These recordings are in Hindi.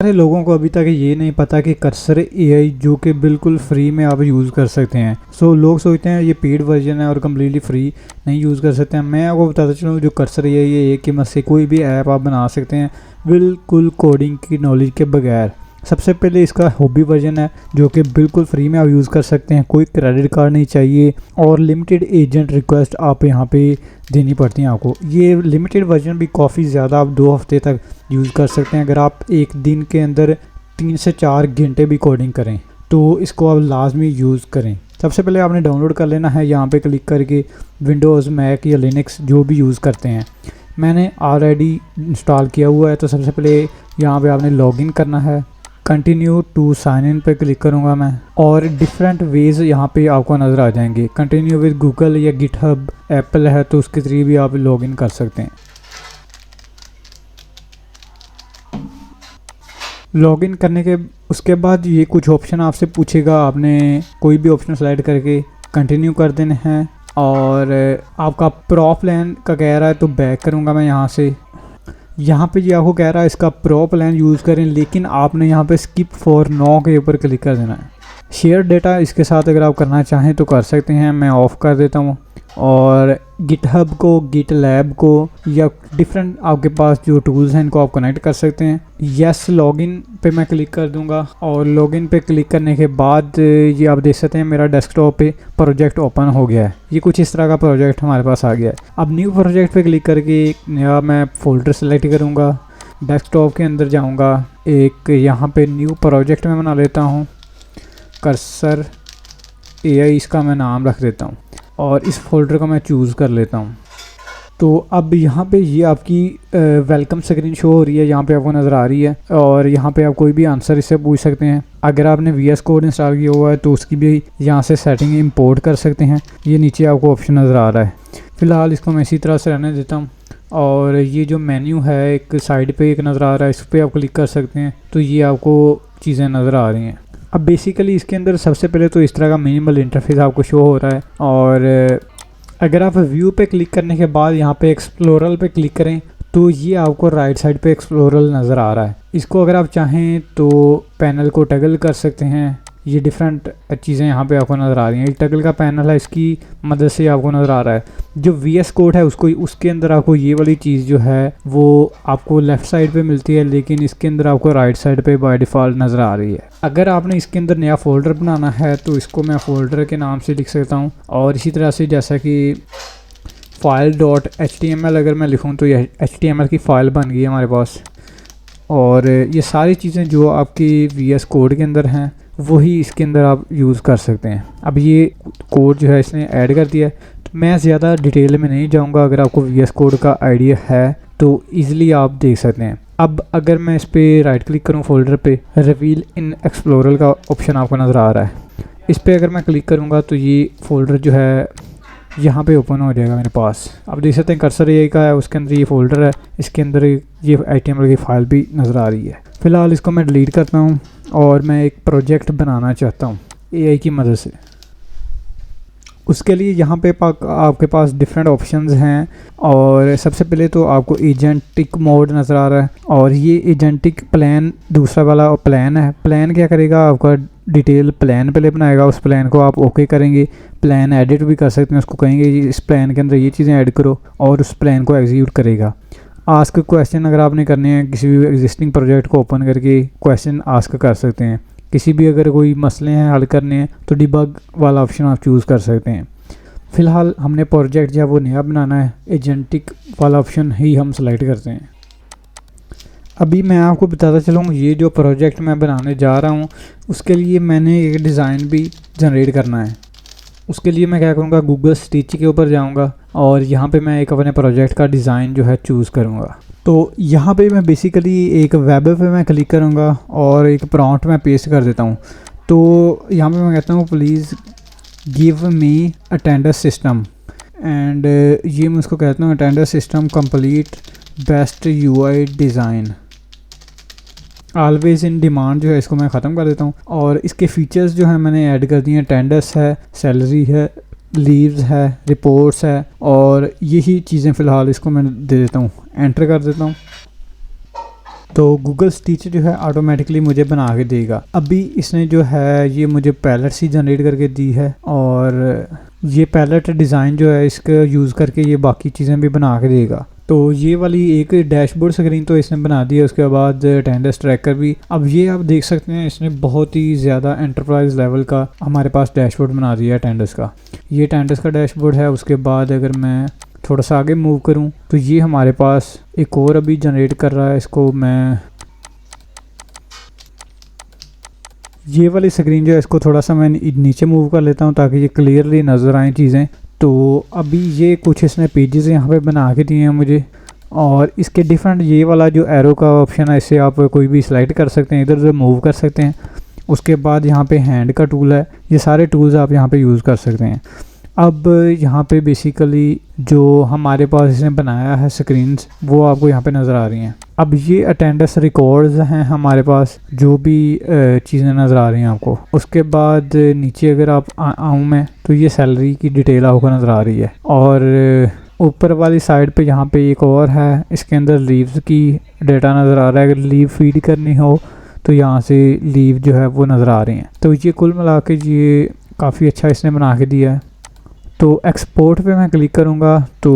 सारे लोगों को अभी तक ये नहीं पता कि कर्सर एआई जो कि बिल्कुल फ्री में आप यूज़ कर सकते हैं। लोग सोचते हैं ये पेड वर्जन है और कम्प्लीटली फ्री नहीं यूज़ कर सकते हैं। मैं आपको बताता चलूँ जो कर्सर एआई है एक कीमत से कोई भी ऐप आप बना सकते हैं बिल्कुल कोडिंग की नॉलेज के बगैर। सबसे पहले इसका हॉबी वर्जन है जो कि बिल्कुल फ्री में आप यूज़ कर सकते हैं, कोई क्रेडिट कार्ड नहीं चाहिए और लिमिटेड एजेंट रिक्वेस्ट आप यहाँ पे देनी पड़ती हैं आपको। ये लिमिटेड वर्जन भी काफ़ी ज़्यादा आप 2 हफ्ते तक यूज़ कर सकते हैं। अगर आप एक दिन के अंदर 3 से 4 घंटे भी कोडिंग करें तो इसको आप लाजमी यूज़ करें। सबसे पहले आपने डाउनलोड कर लेना है यहाँ पे क्लिक करके, विंडोज़ मैक या लिनक्स जो भी यूज़ करते हैं। मैंने ऑलरेडी इंस्टॉल किया हुआ है तो सबसे पहले यहाँ पे आपने लॉगिन करना है। कंटिन्यू टू साइन इन पे क्लिक करूँगा मैं और डिफरेंट वेज़ यहाँ पे आपको नज़र आ जाएंगे। कंटिन्यू विद गूगल या गिटहब, एप्पल है तो उसके थ्रू भी आप लॉगिन कर सकते हैं। लॉगिन करने के उसके बाद ये कुछ ऑप्शन आपसे पूछेगा, आपने कोई भी ऑप्शन सेलेक्ट करके कंटिन्यू कर देने हैं। और आपका प्रो प्लान का कह रहा है तो बैक करूँगा मैं यहाँ पे ये आपको कह रहा है इसका प्रो प्लान यूज़ करें, लेकिन आपने यहाँ पे स्किप फॉर नो के ऊपर क्लिक कर देना है। शेयर डेटा इसके साथ अगर आप करना चाहें तो कर सकते हैं, मैं ऑफ़ कर देता हूँ। और गिटहब को, गिट लैब को या डिफरेंट आपके पास जो टूल्स हैं इनको आप कनेक्ट कर सकते हैं। यस लॉगिन पे मैं क्लिक कर दूंगा और लॉगिन पे क्लिक करने के बाद ये आप देख सकते हैं मेरा डेस्कटॉप पे प्रोजेक्ट ओपन हो गया है। ये कुछ इस तरह का प्रोजेक्ट हमारे पास आ गया है। अब न्यू प्रोजेक्ट पे क्लिक करके नया मैं फ़ोल्डर सेलेक्ट करूँगा, डेस्कटॉप के अंदर जाऊँगा, एक यहाँ पर न्यू प्रोजेक्ट में बना लेता हूँ, कर्सर एआई इसका मैं नाम रख देता हूँ और इस फोल्डर को मैं चूज़ कर लेता हूँ। तो अब यहाँ पे ये आपकी वेलकम स्क्रीन शो हो रही है, यहाँ पे आपको नज़र आ रही है और यहाँ पे आप कोई भी आंसर इससे पूछ सकते हैं। अगर आपने VS कोड इंस्टॉल किया हुआ है तो उसकी भी यहाँ से सेटिंग इंपोर्ट कर सकते हैं। ये नीचे आपको ऑप्शन नज़र आ रहा है। फ़िलहाल इसको मैं इसी तरह से रहने देता हूँ। और ये जो मेन्यू है एक साइड पर एक नज़र आ रहा है, इस पर आप क्लिक कर सकते हैं तो ये आपको चीज़ें नज़र आ रही हैं। अब बेसिकली इसके अंदर सबसे पहले तो इस तरह का मिनिमल इंटरफेस आपको शो हो रहा है। और अगर आप व्यू पे क्लिक करने के बाद यहाँ पे एक्सप्लोरल पे क्लिक करें तो ये आपको राइट साइड पे एक्सप्लोरल नज़र आ रहा है। इसको अगर आप चाहें तो पैनल को टगल कर सकते हैं। ये डिफरेंट चीज़ें यहाँ पे आपको नज़र आ रही हैं। एक टगल का पैनल है, इसकी मदद से आपको नज़र आ रहा है। जो VS कोड है उसको उसके अंदर आपको ये वाली चीज़ जो है वो आपको लेफ़्ट साइड पे मिलती है, लेकिन इसके अंदर आपको राइट साइड पे बाय डिफ़ॉल्ट नज़र आ रही है। अगर आपने इसके अंदर नया फ़ोल्डर बनाना है तो इसको मैं फ़ोल्डर के नाम से लिख सकता हूँ। और इसी तरह से जैसा कि file.html अगर मैं लिखूँ तो ये HTML की फ़ाइल बन गई है हमारे पास। और ये सारी चीज़ें जो आपकी VS कोड के अंदर हैं वही इसके अंदर आप यूज़ कर सकते हैं। अब ये कोड जो है इसने ऐड कर दिया है तो मैं ज़्यादा डिटेल में नहीं जाऊंगा। अगर आपको VS कोड का आइडिया है तो ईज़िली आप देख सकते हैं। अब अगर मैं इस पर राइट क्लिक करूं फोल्डर पे, रिवील इन एक्सप्लोरर का ऑप्शन आपको नज़र आ रहा है। इस पर अगर मैं क्लिक करूंगा तो ये फ़ोल्डर जो है यहाँ पे ओपन हो जाएगा मेरे पास। आप देख सकते हैं कर्सर एआई का है, उसके अंदर ये फ़ोल्डर है, इसके अंदर ये HTML की फ़ाइल भी नज़र आ रही है। फ़िलहाल इसको मैं डिलीट करता हूँ और मैं एक प्रोजेक्ट बनाना चाहता हूँ एआई की मदद से। उसके लिए यहाँ पे आपके पास डिफरेंट ऑप्शंस हैं। और सबसे पहले तो आपको एजेंटिक मोड नज़र आ रहा है और ये एजेंटिक प्लान दूसरा वाला प्लान है। प्लान क्या करेगा, आपका डिटेल प्लान पहले बनाएगा, उस प्लान को आप ओके करेंगे। प्लान एडिट भी कर सकते हैं, उसको कहेंगे इस प्लान के अंदर ये चीज़ें ऐड करो और उस प्लान को एग्जीक्यूट करेगा। आस्क क्वेश्चन अगर आपने करने हैं, किसी भी एग्जिस्टिंग प्रोजेक्ट को ओपन करके क्वेश्चन आस्क कर सकते हैं। किसी भी अगर कोई मसले हैं हल करने हैं तो डिबग वाला ऑप्शन आप चूज़ कर सकते हैं। फ़िलहाल हमने प्रोजेक्ट जो है वो नया बनाना है, एजेंटिक वाला ऑप्शन ही हम सेलेक्ट करते हैं। अभी मैं आपको बताता चलूँ ये जो प्रोजेक्ट मैं बनाने जा रहा हूँ उसके लिए मैंने एक डिज़ाइन भी जनरेट करना है। उसके लिए मैं क्या करूँगा, गूगल स्टिच के ऊपर जाऊँगा और यहाँ पे मैं एक अपने प्रोजेक्ट का डिज़ाइन जो है चूज़ करूँगा। तो यहाँ पे मैं बेसिकली एक वेब पे मैं क्लिक करूँगा और एक प्रॉम्प्ट मैं पेस्ट कर देता हूँ। तो यहाँ पे मैं कहता हूँ please give me attender system and ये मैं उसको कहता हूँ attender system complete best UI design always in demand जो है इसको मैं ख़त्म कर देता हूँ। और इसके फीचर्स जो हैं मैंने ऐड कर दिए हैं, अटेंडर्स है, सैलरी है, लीव्स है, रिपोर्ट्स है और यही चीज़ें फ़िलहाल इसको मैं दे देता हूँ, एंटर कर देता हूँ। तो गूगल स्टिच जो है ऑटोमेटिकली मुझे बना के देगा। अभी इसने जो है ये मुझे पैलेट्स ही जनरेट करके दी है, और ये पैलेट डिज़ाइन जो है इसका यूज़ करके ये बाकी चीज़ें भी बना के देगा। तो ये वाली एक डैशबोर्ड स्क्रीन तो इसने बना दी है, उसके बाद अटेंडेंस ट्रैकर भी। अब ये आप देख सकते हैं इसने बहुत ही ज़्यादा एंटरप्राइज लेवल का हमारे पास डैशबोर्ड बना दिया है अटेंडेंस का। ये अटेंडेंस का डैशबोर्ड है। उसके बाद अगर मैं थोड़ा सा आगे मूव करूं तो ये हमारे पास एक और अभी जनरेट कर रहा है। इसको मैं ये वाली स्क्रीन जो है इसको थोड़ा सा मैं नीचे मूव कर लेता हूं ताकि ये क्लियरली नज़र आएँ चीज़ें। तो अभी ये कुछ इसने पेजेस यहाँ पे बना के दिए हैं मुझे, और इसके डिफरेंट ये वाला जो एरो का ऑप्शन है इससे आप कोई भी सिलेक्ट कर सकते हैं, इधर उधर मूव कर सकते हैं। उसके बाद यहाँ पे हैंड का टूल है, ये सारे टूल्स आप यहाँ पे यूज़ कर सकते हैं। अब यहाँ पे बेसिकली जो हमारे पास इसने बनाया है स्क्रीन्स वो आपको यहाँ पे नज़र आ रही हैं। अब ये अटेंडेंस रिकॉर्ड्स हैं हमारे पास, जो भी चीज़ें नज़र आ रही हैं आपको। उसके बाद नीचे अगर आप आऊँ मैं तो ये सैलरी की डिटेल आपको नज़र आ रही है, और ऊपर वाली साइड पे यहाँ पे एक और है, इसके अंदर लीव्स की डेटा नज़र आ रहा है। अगर लीव फीड करनी हो तो यहाँ से लीव जो है वो नज़र आ रही हैं। तो ये कुल मिला के ये काफ़ी अच्छा इसने बना के दिया है। तो एक्सपोर्ट पे मैं क्लिक करूँगा तो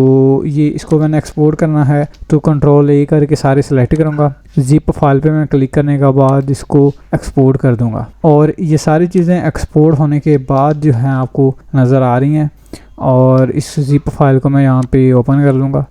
ये इसको मैंने एक्सपोर्ट करना है तो कंट्रोल ए करके सारे सिलेक्ट करूँगा। जिप फाइल पे मैं क्लिक करने के बाद इसको एक्सपोर्ट कर दूँगा, और ये सारी चीज़ें एक्सपोर्ट होने के बाद जो है आपको नज़र आ रही हैं। और इस जिप फाइल को मैं यहाँ पे ओपन कर लूँगा,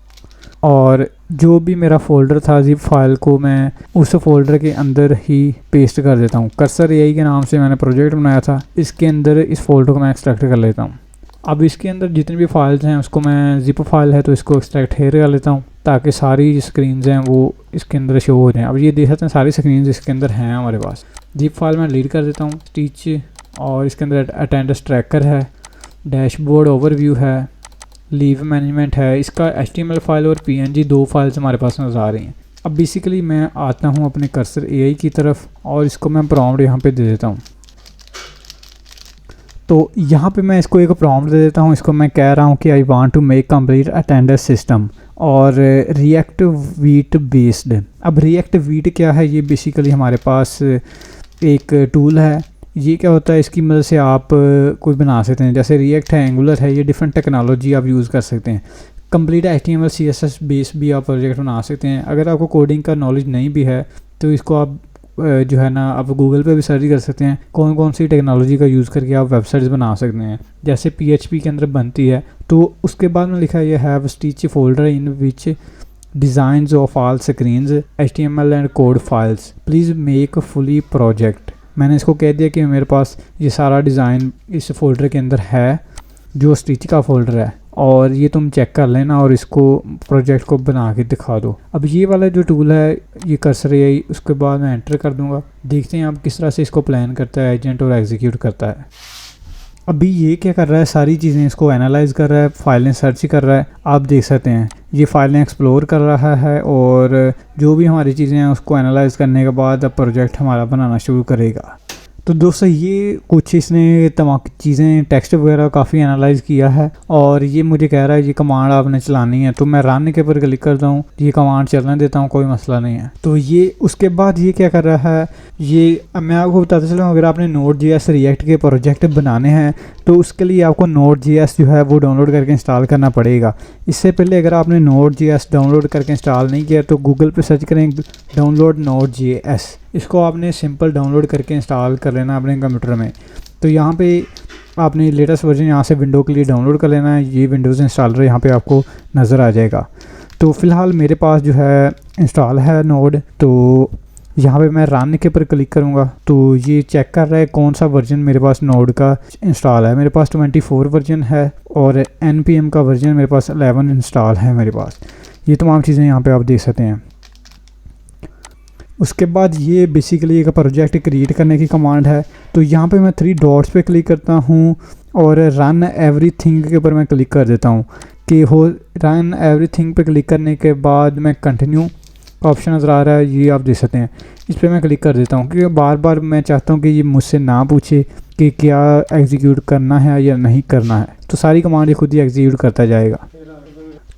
और जो भी मेरा फ़ोल्डर था जिप फाइल को मैं उस फोल्डर के अंदर ही पेस्ट कर देता हूँ। कर्सर एआई के नाम से मैंने प्रोजेक्ट बनाया था, इसके अंदर इस फोल्डर को मैं एक्सट्रैक्ट कर लेता हूँ। अब इसके अंदर जितनी भी फाइल्स हैं उसको मैं जिप फाइल है तो इसको एक्सट्रैक्ट हेयर कर लेता हूँ ताकि सारी स्क्रीन्स हैं वो इसके अंदर शो हो जाएँ। अब ये देख सकते हैं सारी स्क्रीन्स इसके अंदर हैं हमारे पास। जिप फाइल मैं डिलीट कर देता हूँ स्टिच, और इसके अंदर अटेंडेंस ट्रैकर है, डैशबोर्ड ओवरव्यू है, लीव मैनेजमेंट है। इसका HTML फाइल और PNG दो फाइल्स हमारे पास नज़र आ रही हैं। अब बेसिकली मैं आता हूँ अपने कर्सर एआई की तरफ, और इसको मैं प्रॉम्प्ट यहाँ पे दे देता हूँ। तो यहाँ पे मैं इसको एक प्रॉम्प्ट दे देता हूँ। इसको मैं कह रहा हूँ कि I want to make complete attendance system और रिएक्ट वीट बेस्ड। अब रिएक्ट वीट क्या है, ये बेसिकली हमारे पास एक टूल है। ये क्या होता है, इसकी मदद से आप कोई बना सकते हैं। जैसे रिएक्ट है, एंगुलर है, ये डिफरेंट टेक्नोलॉजी आप यूज़ कर सकते हैं। कंप्लीट HTML CSS बेस भी आप प्रोजेक्ट बना सकते हैं। अगर आपको कोडिंग का नॉलेज नहीं भी है तो इसको आप जो है ना आप गूगल पे भी सर्च कर सकते हैं कौन कौन सी टेक्नोलॉजी का यूज़ करके आप वेबसाइट्स बना सकते हैं। जैसे PHP के अंदर बनती है, तो उसके बाद में लिखा है ये have stitch folder in which designs of all screens HTML and code files please make fully project. मैंने इसको कह दिया कि मेरे पास ये सारा डिज़ाइन इस फोल्डर के अंदर है जो स्टिच का फोल्डर है, और ये तुम चेक कर लेना और इसको प्रोजेक्ट को बना के दिखा दो। अब ये वाला जो टूल है ये कर्सर है, उसके बाद मैं एंटर कर दूंगा। देखते हैं आप किस तरह से इसको प्लान करता है एजेंट और एग्जीक्यूट करता है। अभी ये क्या कर रहा है, सारी चीज़ें इसको एनालाइज कर रहा है, फाइलें सर्च कर रहा है। आप देख सकते हैं ये फाइलें एक्सप्लोर कर रहा है, और जो भी हमारी चीज़ें हैं उसको एनालाइज करने के बाद अब प्रोजेक्ट हमारा बनाना शुरू करेगा। तो दोस्तों ये कुछ इसने तमाम चीज़ें टेक्स्ट वगैरह काफ़ी एनालाइज किया है, और ये मुझे कह रहा है ये कमांड आपने चलानी है। तो मैं रन के ऊपर क्लिक करता हूँ, ये कमांड चलने देता हूँ, कोई मसला नहीं है। तो ये उसके बाद ये क्या कर रहा है, ये मैं आपको बताता चलूँ, अगर आपने Node.js रिएक्ट के प्रोजेक्ट बनाने हैं तो उसके लिए आपको Node.js जो है वो डाउनलोड करके इंस्टॉल करना पड़ेगा। इससे पहले अगर आपने Node.js डाउनलोड करके इंस्टॉल नहीं किया तो गूगल पे सर्च करें डाउनलोड Node.js। इसको आपने सिंपल डाउनलोड करके इंस्टॉल कर लेना अपने कंप्यूटर में। तो यहाँ पे आपने लेटेस्ट वर्जन यहाँ से विंडो के लिए डाउनलोड कर लेना है। ये विंडोज़ इंस्टॉलर यहाँ पे आपको नज़र आ जाएगा। तो फ़िलहाल मेरे पास जो है इंस्टॉल है नोड, तो यहाँ पे मैं रन के ऊपर क्लिक करूँगा तो ये चेक कर रहा है कौन सा वर्जन मेरे पास नोड का इंस्टॉल है। मेरे पास 24 वर्जन है, और NPM का वर्जन मेरे पास 11 इंस्टॉल है मेरे पास। ये तमाम चीज़ें यहाँ पे आप देख सकते हैं। उसके बाद ये बेसिकली एक प्रोजेक्ट क्रिएट करने की कमांड है। तो यहाँ पे मैं 3 डॉट्स पे क्लिक करता हूँ और रन एवरीथिंग के ऊपर मैं क्लिक कर देता हूँ कि हो रन एवरीथिंग पे क्लिक करने के बाद मैं कंटिन्यू का ऑप्शन नज़र आ रहा है, ये आप देख सकते हैं। इस पर मैं क्लिक कर देता हूँ क्योंकि बार बार मैं चाहता हूँ कि ये मुझसे ना पूछे कि क्या एग्जीक्यूट करना है या नहीं करना है। तो सारी कमांड ये खुद ही एग्जीक्यूट करता जाएगा।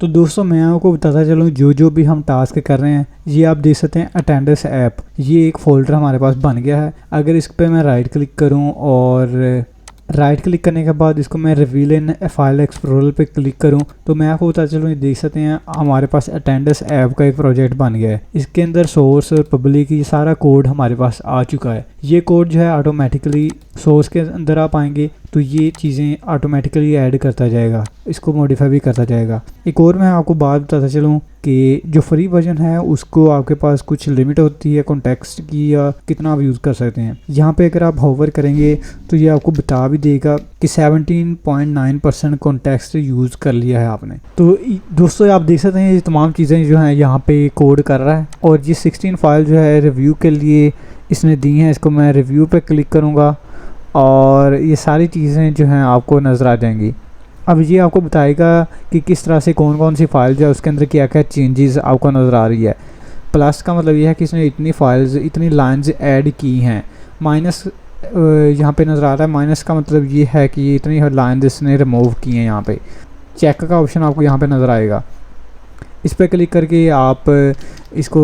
तो दोस्तों मैं आपको बताता चलूँ जो भी हम टास्क कर रहे हैं, ये आप देख सकते हैं अटेंडेंस ऐप, ये एक फ़ोल्डर हमारे पास बन गया है। अगर इस पर मैं राइट क्लिक करूँ और राइट क्लिक करने के बाद इसको मैं रिवील इन फाइल एक्सप्लोरर पे क्लिक करूं, तो मैं आपको बता चलूँ, देख सकते हैं हमारे पास अटेंडेंस ऐप का एक प्रोजेक्ट बन गया है। इसके अंदर सोर्स और पब्लिक ये सारा कोड हमारे पास आ चुका है। ये कोड जो है ऑटोमेटिकली सोर्स के अंदर आप आएंगे तो ये चीज़ें ऑटोमेटिकली ऐड करता जाएगा, इसको मॉडिफाई भी करता जाएगा। एक और मैं आपको बात बताता चलूँ कि जो फ्री वर्जन है उसको आपके पास कुछ लिमिट होती है कॉन्टेक्स्ट की, या कितना आप यूज़ कर सकते हैं। यहाँ पे अगर आप होवर करेंगे तो ये आपको बता भी देगा कि 17.9% कॉन्टेक्स्ट यूज़ कर लिया है आपने। तो दोस्तों आप देख सकते हैं ये तमाम चीज़ें जो हैं यहाँ पे कोड कर रहा है, और ये 16 फाइल जो है रिव्यू के लिए इसने दी हैं। इसको मैं रिव्यू पे क्लिक करूँगा और ये सारी चीज़ें जो हैं आपको नज़र आ जाएंगी। अब ये आपको बताएगा कि किस तरह से कौन कौन सी फाइल जो है उसके अंदर क्या क्या चेंजेस आपको नज़र आ रही है। प्लस का मतलब ये है कि इसने इतनी फाइल्स, इतनी लाइंस ऐड की हैं। माइनस यहाँ पे नज़र आ रहा है, माइनस का मतलब ये है कि इतनी लाइंस इसने रिमूव की हैं। यहाँ पे चेक का ऑप्शन आपको यहाँ पे नज़र आएगा, इस पर क्लिक करके आप इसको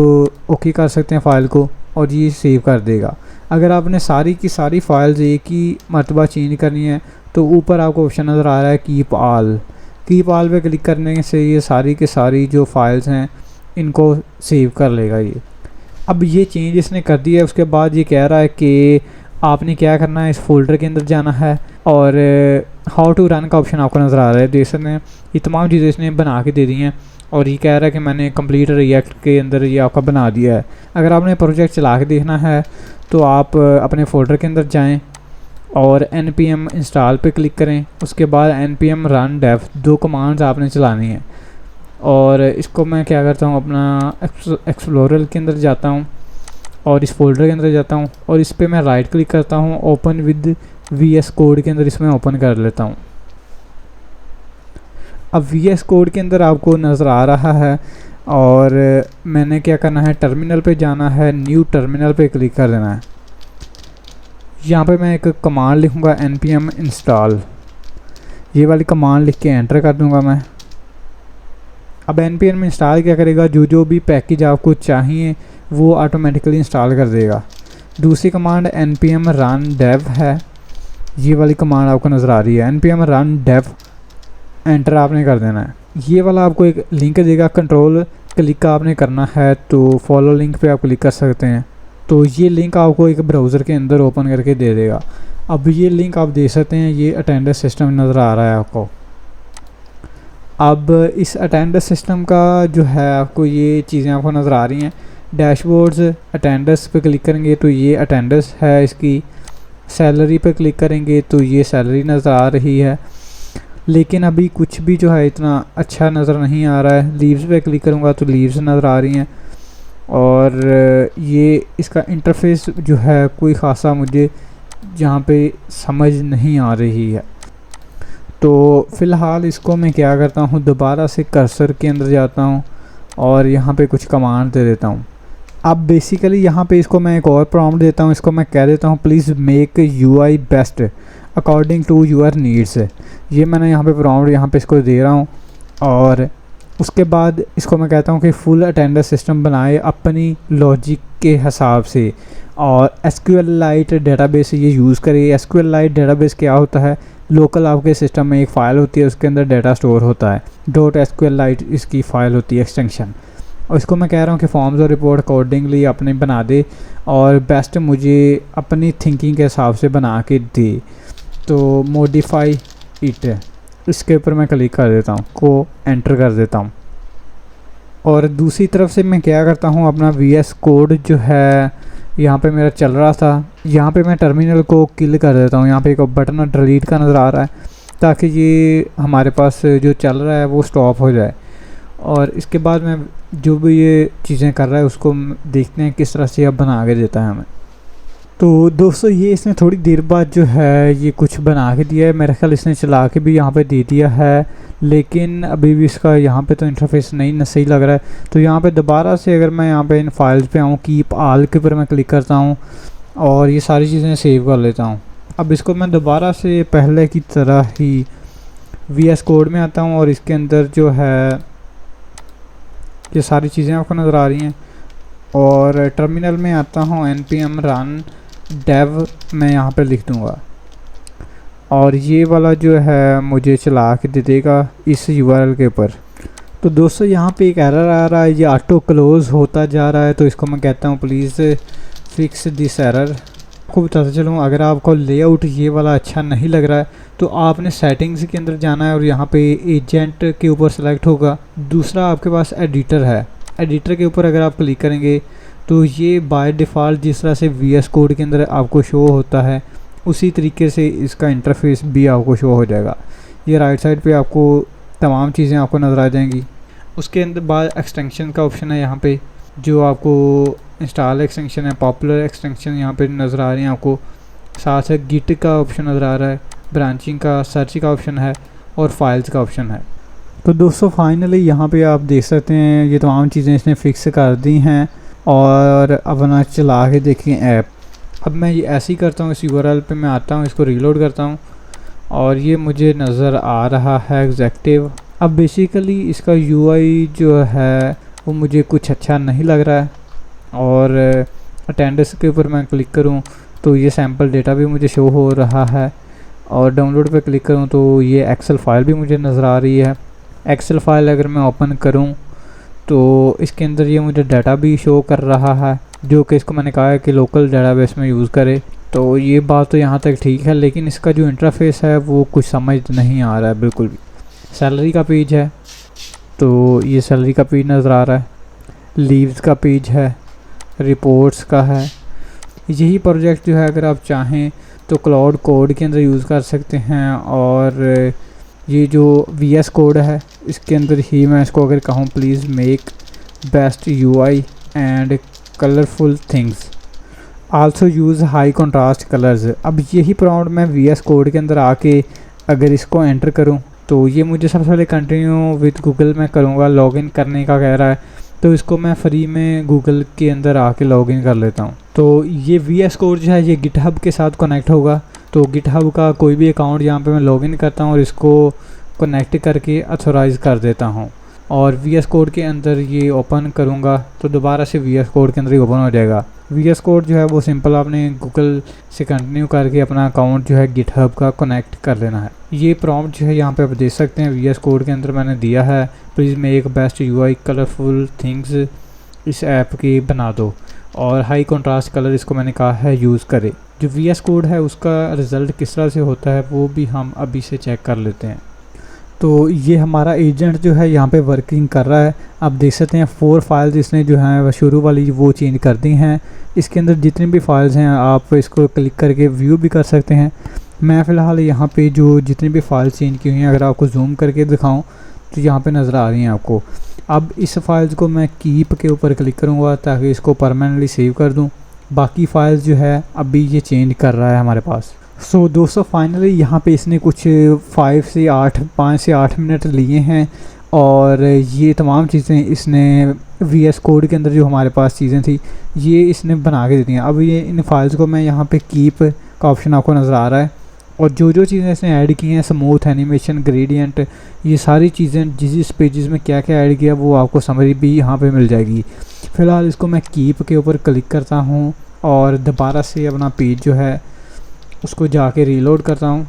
ओके कर सकते हैं फ़ाइल को, और ये सेव कर देगा। अगर आपने सारी की सारी फाइल्स एक ही मरतबा चेंज करनी है तो ऊपर आपको ऑप्शन नज़र आ रहा है कीप ऑल पे क्लिक करने से ये सारी की सारी जो फाइल्स हैं इनको सेव कर लेगा ये। अब ये चेंज इसने कर दिया है, उसके बाद ये कह रहा है कि आपने क्या करना है, इस फोल्डर के अंदर जाना है और हाउ टू रन का ऑप्शन आपको नज़र आ रहा है। देख सकते हैं ये तमाम चीज़ें इसने बना के दे दी हैं, और ये कह रहा है कि मैंने कंप्लीट रिएक्ट के अंदर ये आपका बना दिया है। अगर आपने प्रोजेक्ट चला के देखना है तो आप अपने फ़ोल्डर के अंदर जाएं और npm इंस्टॉल पे क्लिक करें, उसके बाद npm run dev, दो कमांड्स आपने चलानी है। और इसको मैं क्या करता हूँ, अपना एक्सप्लोरर के अंदर जाता हूँ और इस फोल्डर के अंदर जाता हूँ और इस पर मैं राइट क्लिक करता हूँ, ओपन विद VS कोड के अंदर इसमें ओपन कर लेता हूँ। अब VS कोड के अंदर आपको नज़र आ रहा है, और मैंने क्या करना है, टर्मिनल पे जाना है, न्यू टर्मिनल पे क्लिक कर देना है। यहाँ पे मैं एक कमांड लिखूँगा npm install, ये वाली कमांड लिख के एंटर कर दूँगा मैं। अब npm इंस्टॉल क्या करेगा, जो भी पैकेज आपको चाहिए वो ऑटोमेटिकली इंस्टॉल कर देगा। दूसरी कमांड npm run dev है, ये वाली कमांड आपको नज़र आ रही है, npm run dev, एंटर आपने कर देना है। ये वाला आपको एक लिंक देगा, कंट्रोल क्लिक आपने करना है तो फॉलो लिंक पे आप क्लिक कर सकते हैं। तो ये लिंक आपको एक ब्राउज़र के अंदर ओपन करके दे देगा। अब ये लिंक आप देख सकते हैं, ये अटेंडेंस सिस्टम नज़र आ रहा है आपको। अब इस अटेंडेंस सिस्टम का जो है आपको ये चीज़ें आपको नज़र आ रही हैं। डैशबोर्ड्स, अटेंडेंस पे क्लिक करेंगे तो ये अटेंडेंस है इसकी। सैलरी पे क्लिक करेंगे तो ये सैलरी नज़र आ रही है, लेकिन अभी कुछ भी जो है इतना अच्छा नज़र नहीं आ रहा है। लीव्स पे क्लिक करूँगा तो लीव्स नज़र आ रही हैं, और ये इसका इंटरफेस जो है कोई ख़ासा मुझे यहाँ पे समझ नहीं आ रही है। तो फ़िलहाल इसको मैं क्या करता हूँ, दोबारा से कर्सर के अंदर जाता हूँ और यहाँ पे कुछ कमांड दे देता हूँ। अब बेसिकली यहाँ पे इसको मैं एक और प्रॉम्प्ट देता हूँ, इसको मैं कह देता हूँ please make UI best according to your needs. ये मैंने यहाँ पे प्रॉम्प्ट यहाँ पे इसको दे रहा हूँ, और उसके बाद इसको मैं कहता हूँ कि फुल अटेंडेंस सिस्टम बनाए अपनी लॉजिक के हिसाब से, और SQLite डेटाबेस ये यूज़ करे। SQLite डेटाबेस क्या होता है, लोकल आपके सिस्टम में एक फ़ाइल होती है, उसके अंदर डेटा स्टोर होता है, .SQLite इसकी फ़ाइल होती है एक्सटेंशन। और इसको मैं कह रहा हूँ कि फॉर्म्स और रिपोर्ट अकॉर्डिंगली अपने बना दे, और बेस्ट मुझे अपनी थिंकिंग के हिसाब से बना के दे। तो मॉडिफाई इट, इसके ऊपर मैं क्लिक कर देता हूँ, को एंटर कर देता हूँ। और दूसरी तरफ से मैं क्या करता हूँ, अपना VS कोड जो है यहाँ पे मेरा चल रहा था, यहाँ पे मैं टर्मिनल को किल कर देता हूँ। यहाँ पे एक बटन डिलीट का नज़र आ रहा है, ताकि ये हमारे पास जो चल रहा है वो स्टॉप हो जाए। और इसके बाद मैं जो भी ये चीज़ें कर रहा है उसको देखते हैं किस तरह से अब बना के देता है हमें। तो दोस्तों ये इसने थोड़ी देर बाद जो है ये कुछ बना के दिया है, मेरा ख्याल इसने चला के भी यहाँ पे दे दिया है, लेकिन अभी भी इसका यहाँ पे तो इंटरफेस नहीं सही लग रहा है। तो यहाँ पे दोबारा से अगर मैं यहाँ पे इन फाइल्स पे आऊँ, कीप ऑल के ऊपर मैं क्लिक करता हूँ और ये सारी चीज़ें सेव कर लेता हूँ। अब इसको मैं दोबारा से पहले की तरह ही VS कोड में आता हूँ और इसके अंदर जो है ये सारी चीज़ें आपको नज़र आ रही हैं। और टर्मिनल में आता हूँ, npm run dev मैं यहाँ पर लिख दूँगा और ये वाला जो है मुझे चला के दे देगा इस URL के ऊपर। तो दोस्तों यहाँ पे एक एरर आ रहा है, ये ऑटो क्लोज़ होता जा रहा है, तो इसको मैं कहता हूँ प्लीज़ फिक्स दिस एरर। आपको बताता चलूँ, अगर आपको लेआउट ये वाला अच्छा नहीं लग रहा है तो आपने सेटिंग्स के अंदर जाना है और यहाँ पे एजेंट के ऊपर सेलेक्ट होगा। दूसरा आपके पास एडिटर है, एडिटर के ऊपर अगर आप क्लिक करेंगे तो ये बाय डिफ़ॉल्ट जिस तरह से VS कोड के अंदर आपको शो होता है उसी तरीके से इसका इंटरफेस भी आपको शो हो जाएगा। ये राइट साइड पे आपको तमाम चीज़ें आपको नज़र आ जाएंगी। उसके अंदर बाद एक्सटेंशन का ऑप्शन है यहाँ पे, जो आपको इंस्टॉल एक्सटेंशन है, पॉपुलर एक्सटेंशन यहाँ पे नज़र आ रही हैं आपको। साथ साथ गिट का ऑप्शन नज़र आ रहा है, ब्रांचिंग का, सर्च का ऑप्शन है और फाइल्स का ऑप्शन है। तो दोस्तों फाइनली यहाँ पे आप देख सकते हैं ये तमाम चीज़ें इसने फिक्स कर दी हैं। और अब ना चला के देखिए ऐप। अब मैं ये ऐसे ही करता हूँ, इस URL पे मैं आता हूँ, इसको रीलोड करता हूँ और ये मुझे नज़र आ रहा है एग्जैक्टिव। अब बेसिकली इसका UI जो है वो मुझे कुछ अच्छा नहीं लग रहा है। और अटेंडेंस के ऊपर मैं क्लिक करूँ तो ये सैम्पल डेटा भी मुझे शो हो रहा है और डाउनलोड पे क्लिक करूँ तो ये एक्सेल फ़ाइल भी मुझे नज़र आ रही है। एक्सेल फ़ाइल अगर मैं ओपन करूँ तो इसके अंदर ये मुझे डाटा भी शो कर रहा है, जो कि इसको मैंने कहा है कि लोकल डेटाबेस में यूज़ करे। तो ये बात तो यहाँ तक ठीक है, लेकिन इसका जो इंटरफेस है वो कुछ समझ नहीं आ रहा है बिल्कुल भी। सैलरी का पेज है तो ये सैलरी का पेज नज़र आ रहा है, लीव्स का पेज है, रिपोर्ट्स का है। यही प्रोजेक्ट जो है अगर आप चाहें तो क्लाउड कोड के अंदर यूज़ कर सकते हैं। और ये जो VS कोड है इसके अंदर ही मैं इसको अगर कहूँ please make best UI and colourful things, also use high contrast colours. अब यही प्रॉम्प्ट मैं VS कोड के अंदर आके अगर इसको एंटर करूं तो ये मुझे सबसे पहले कंटिन्यू विद गूगल में करूंगा, लॉगिन करने का कह रहा है, तो इसको मैं फ्री में गूगल के अंदर आके लॉगिन कर लेता हूं। तो ये VS कोड जो है ये गिटहब के साथ कनेक्ट होगा, तो गिटहब का कोई भी अकाउंट यहाँ पे मैं लॉगिन करता हूँ और इसको कनेक्ट करके ऑथोराइज़ कर देता हूँ और VS कोड के अंदर ये ओपन करूँगा तो दोबारा से VS कोड के अंदर ही ओपन हो जाएगा। VS कोड जो है वो सिंपल आपने गूगल से कंटिन्यू करके अपना अकाउंट जो है गिटहब का कनेक्ट कर लेना है। ये प्रॉम्प्ट जो है यहाँ पे आप देख सकते हैं VS कोड के अंदर मैंने दिया है, please make best UI colourful things इस ऐप की बना दो और हाई कंट्रास्ट कलर इसको मैंने कहा है यूज़ करे। जो VS कोड है उसका रिज़ल्ट किस तरह से होता है वो भी हम अभी से चेक कर लेते हैं। तो ये हमारा एजेंट जो है यहाँ पे वर्किंग कर रहा है। आप देख सकते हैं 4 फाइल्स इसने जो हैं शुरू वाली वो चेंज कर दी हैं। इसके अंदर जितनी भी फाइल्स हैं आप इसको क्लिक करके व्यू भी कर सकते हैं। मैं फ़िलहाल यहाँ पे जो जितनी भी फाइल्स चेंज की हुई हैं अगर आपको जूम करके दिखाऊं तो यहाँ पे नज़र आ रही हैं आपको। अब इस फाइल्स को मैं कीप के ऊपर क्लिक करूँगा ताकि इसको परमानेंटली सेव कर दूँ। बाकी फाइल्स जो है अभी ये चेंज कर रहा है हमारे पास। सो दोस्तों फाइनली यहाँ पे इसने कुछ 5 से 8 मिनट लिए हैं और ये तमाम चीज़ें इसने VS कोड के अंदर जो हमारे पास चीज़ें थी ये इसने बना के दे दी हैं। अब ये इन फाइल्स को मैं यहाँ पे कीप का ऑप्शन आपको नज़र आ रहा है और जो जो चीज़ें इसने ऐड की हैं, स्मूथ एनिमेशन, ग्रेडियंट, ये सारी चीज़ें जिस पेजेस में क्या क्या ऐड किया वो आपको समरी भी यहाँ पे मिल जाएगी। फ़िलहाल इसको मैं कीप के ऊपर क्लिक करता हूँ और दोबारा से अपना पेज जो है उसको जाके रीलोड करता हूँ।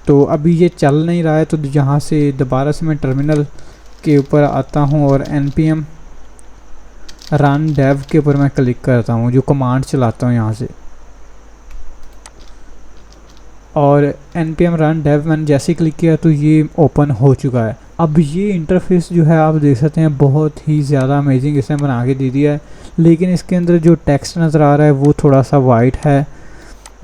तो अभी ये चल नहीं रहा है, तो यहाँ से दोबारा से मैं टर्मिनल के ऊपर आता हूँ और npm run dev के ऊपर मैं क्लिक करता हूँ, जो कमांड चलाता हूँ यहाँ से। और npm run dev मैंने जैसे क्लिक किया तो ये ओपन हो चुका है। अब ये इंटरफेस जो है आप देख सकते हैं बहुत ही ज़्यादा अमेजिंग इसने बना के दे दिया है, लेकिन इसके अंदर जो टेक्स्ट नज़र आ रहा है वो थोड़ा सा वाइट है,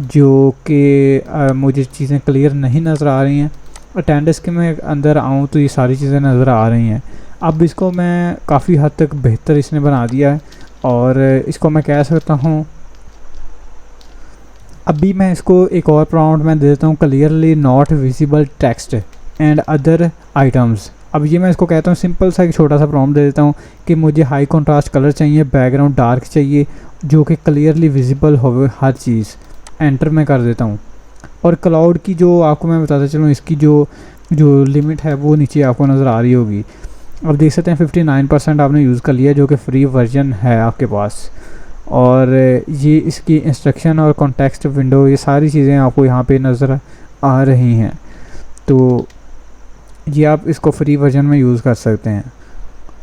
जो कि मुझे चीज़ें क्लियर नहीं नज़र आ रही हैं। अटेंडेंस के मैं अंदर आऊँ तो ये सारी चीज़ें नज़र आ रही हैं। अब इसको मैं काफ़ी हद तक बेहतर इसने बना दिया है और इसको मैं कह सकता हूँ। अभी मैं इसको एक और प्रॉम्प्ट मैं दे देता हूँ, clearly not visible text and other items. अब ये मैं इसको कहता हूँ सिंपल सा एक छोटा सा प्रॉम्प्ट दे देता हूँ कि मुझे हाई कंट्रास्ट कलर चाहिए, बैकग्राउंड डार्क चाहिए, जो कि क्लियरली विजिबल हो हर चीज़। एंटर मैं कर देता हूँ। और क्लाउड की जो आपको मैं बताता चलूँ इसकी जो जो लिमिट है वो नीचे आपको नज़र आ रही होगी। अब देख सकते हैं 59% आपने यूज़ कर लिया, जो कि फ्री वर्जन है आपके पास। और ये इसकी इंस्ट्रक्शन और कॉन्टेक्स्ट विंडो, ये सारी चीज़ें आपको यहाँ पे नज़र आ रही हैं। तो ये आप इसको फ्री वर्जन में यूज़ कर सकते हैं।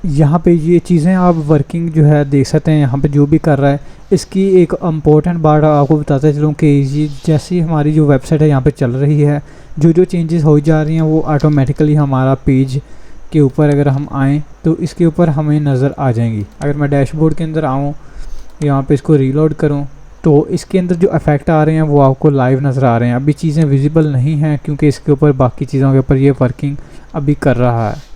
यहाँ पे ये चीज़ें आप वर्किंग जो है देख सकते हैं, यहाँ पे जो भी कर रहा है। इसकी एक इम्पोर्टेंट बात आपको बताते चलूँ कि ये जैसी हमारी जो वेबसाइट है यहाँ पे चल रही है, जो चेंजेस हो जा रही हैं वो ऑटोमेटिकली हमारा पेज के ऊपर अगर हम आएँ तो इसके ऊपर हमें नज़र आ जाएंगी। अगर मैं डैशबोर्ड के अंदर आऊँ, यहाँ पे इसको रीलोड करूँ, तो इसके अंदर जो इफ़ेक्ट आ रहे हैं वो आपको लाइव नज़र आ रहे हैं। अभी चीज़ें विजिबल नहीं हैं क्योंकि इसके ऊपर बाकी चीज़ों के ऊपर ये वर्किंग अभी कर रहा है।